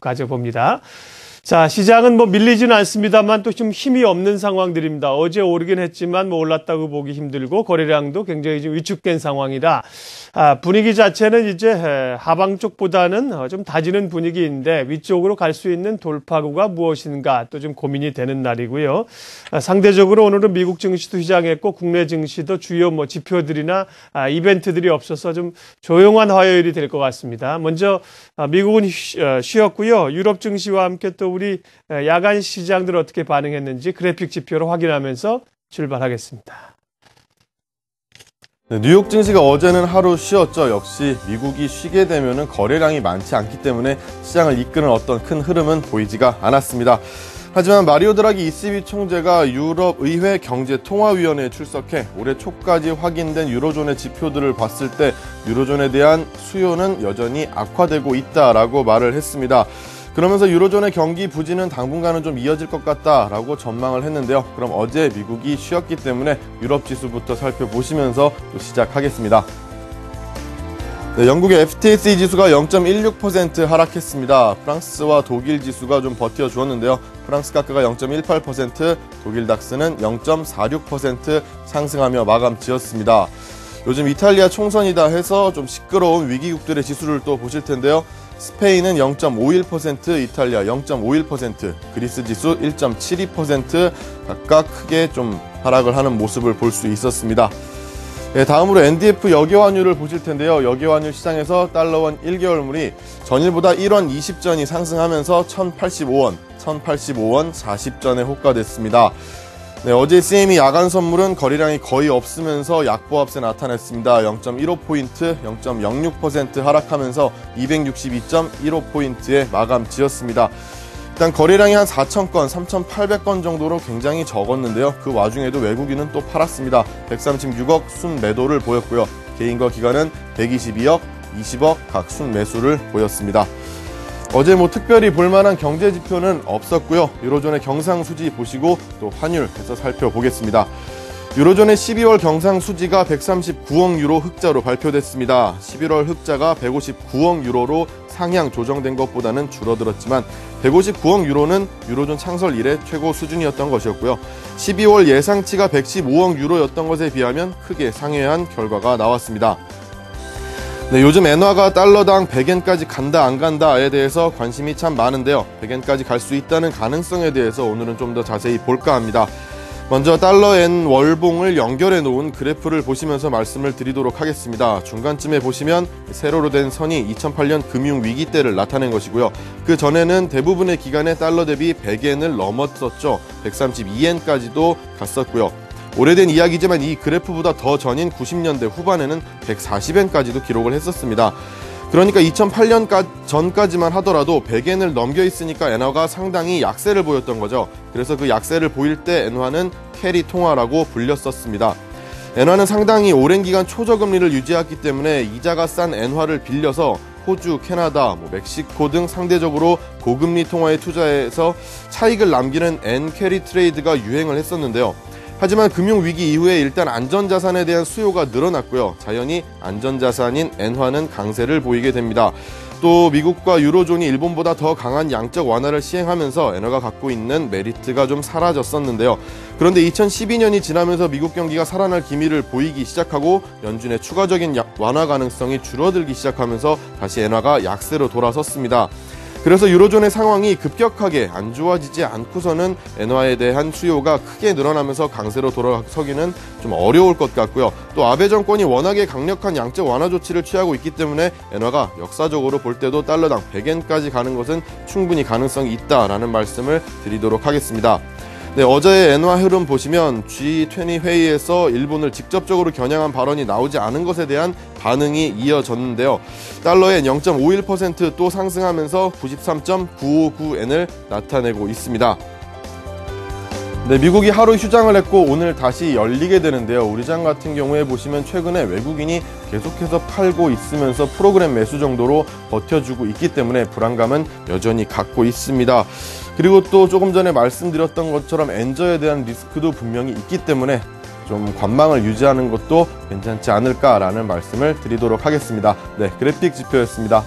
가져봅니다. 자, 시장은 밀리지는 않습니다만 또 좀 힘이 없는 상황들입니다. 어제 오르긴 했지만 올랐다고 보기 힘들고 거래량도 굉장히 좀 위축된 상황이라 분위기 자체는 이제 하방 쪽보다는 좀 다지는 분위기인데 위쪽으로 갈 수 있는 돌파구가 무엇인가 또 좀 고민이 되는 날이고요. 상대적으로 오늘은 미국 증시도 시장했고 국내 증시도 주요 지표들이나 이벤트들이 없어서 좀 조용한 화요일이 될 것 같습니다. 먼저 미국은 쉬었고요. 유럽 증시와 함께 또 우리 야간 시장들 어떻게 반응했는지 그래픽 지표로 확인하면서 출발하겠습니다. 네, 뉴욕 증시가 어제는 하루 쉬었죠. 역시 미국이 쉬게 되면 거래량이 많지 않기 때문에 시장을 이끄는 어떤 큰 흐름은 보이지가 않았습니다. 하지만 마리오 드라기 ECB 총재가 유럽 의회 경제통화위원회에 출석해 올해 초까지 확인된 유로존의 지표들을 봤을 때 유로존에 대한 수요는 여전히 악화되고 있다라고 말을 했습니다. 그러면서 유로존의 경기 부진은 당분간은 좀 이어질 것 같다라고 전망을 했는데요. 그럼 어제 미국이 쉬었기 때문에 유럽 지수부터 살펴보시면서 또 시작하겠습니다. 네, 영국의 FTSE 지수가 0.16% 하락했습니다. 프랑스와 독일 지수가 좀 버텨주었는데요. 프랑스 카크가 0.18%, 독일 닥스는 0.46% 상승하며 마감 지었습니다. 요즘 이탈리아 총선이다 해서 좀 시끄러운 위기국들의 지수를 또 보실 텐데요. 스페인은 0.51%, 이탈리아 0.51%, 그리스 지수 1.72% 각각 크게 좀 하락을 하는 모습을 볼 수 있었습니다. 네, 다음으로 NDF 여기환율을 보실 텐데요. 여기환율 시장에서 달러원 1개월물이 전일보다 1원 20전이 상승하면서 1,085원 40전에 호가됐습니다. 네, 어제 CME 야간 선물은 거래량이 거의 없으면서 약보합세 나타냈습니다. 0.15포인트, 0.06% 하락하면서 262.15포인트에 마감 지었습니다. 일단 거래량이 한 4,000건, 3,800건 정도로 굉장히 적었는데요. 그 와중에도 외국인은 또 팔았습니다. 136억 순매도를 보였고요. 개인과 기관은 122억, 20억 각 순매수를 보였습니다. 어제 특별히 볼만한 경제 지표는 없었고요. 유로존의 경상수지 보시고 또 환율해서 살펴보겠습니다. 유로존의 12월 경상수지가 139억 유로 흑자로 발표됐습니다. 11월 흑자가 159억 유로로 상향 조정된 것보다는 줄어들었지만 159억 유로는 유로존 창설 이래 최고 수준이었던 것이었고요. 12월 예상치가 115억 유로였던 것에 비하면 크게 상회한 결과가 나왔습니다. 네, 요즘 엔화가 달러당 100엔까지 간다 안 간다에 대해서 관심이 참 많은데요. 100엔까지 갈 수 있다는 가능성에 대해서 오늘은 좀 더 자세히 볼까 합니다. 먼저 달러-엔 월봉을 연결해 놓은 그래프를 보시면서 말씀을 드리도록 하겠습니다. 중간쯤에 보시면 세로로 된 선이 2008년 금융위기 때를 나타낸 것이고요. 그 전에는 대부분의 기간에 달러 대비 100엔을 넘었었죠. 132엔까지도 갔었고요. 오래된 이야기지만 이 그래프보다 더 전인 90년대 후반에는 140엔까지도 기록을 했었습니다. 그러니까 2008년 전까지만 하더라도 100엔을 넘겨 있으니까 엔화가 상당히 약세를 보였던 거죠. 그래서 그 약세를 보일 때 엔화는 캐리 통화라고 불렸었습니다. 엔화는 상당히 오랜 기간 초저금리를 유지했기 때문에 이자가 싼 엔화를 빌려서 호주, 캐나다, 멕시코 등 상대적으로 고금리 통화에 투자해서 차익을 남기는 엔 캐리 트레이드가 유행을 했었는데요. 하지만 금융위기 이후에 일단 안전자산에 대한 수요가 늘어났고요. 자연히 안전자산인 엔화는 강세를 보이게 됩니다. 또 미국과 유로존이 일본보다 더 강한 양적 완화를 시행하면서 엔화가 갖고 있는 메리트가 좀 사라졌었는데요. 그런데 2012년이 지나면서 미국 경기가 살아날 기미를 보이기 시작하고 연준의 추가적인 완화 가능성이 줄어들기 시작하면서 다시 엔화가 약세로 돌아섰습니다. 그래서 유로존의 상황이 급격하게 안 좋아지지 않고서는 엔화에 대한 수요가 크게 늘어나면서 강세로 돌아서기는 좀 어려울 것 같고요. 또 아베 정권이 워낙에 강력한 양적 완화 조치를 취하고 있기 때문에 엔화가 역사적으로 볼 때도 달러당 100엔까지 가는 것은 충분히 가능성이 있다라는 말씀을 드리도록 하겠습니다. 네, 어제의 엔화 흐름 보시면 G20 회의에서 일본을 직접적으로 겨냥한 발언이 나오지 않은 것에 대한 반응이 이어졌는데요. 달러엔 0.51% 또 상승하면서 93.959엔을 나타내고 있습니다. 네, 미국이 하루 휴장을 했고 오늘 다시 열리게 되는데요. 우리 장 같은 경우에 보시면 최근에 외국인이 계속해서 팔고 있으면서 프로그램 매수 정도로 버텨주고 있기 때문에 불안감은 여전히 갖고 있습니다. 그리고 또 조금 전에 말씀드렸던 것처럼 엔저에 대한 리스크도 분명히 있기 때문에 좀 관망을 유지하는 것도 괜찮지 않을까라는 말씀을 드리도록 하겠습니다. 네, 그래픽 지표였습니다.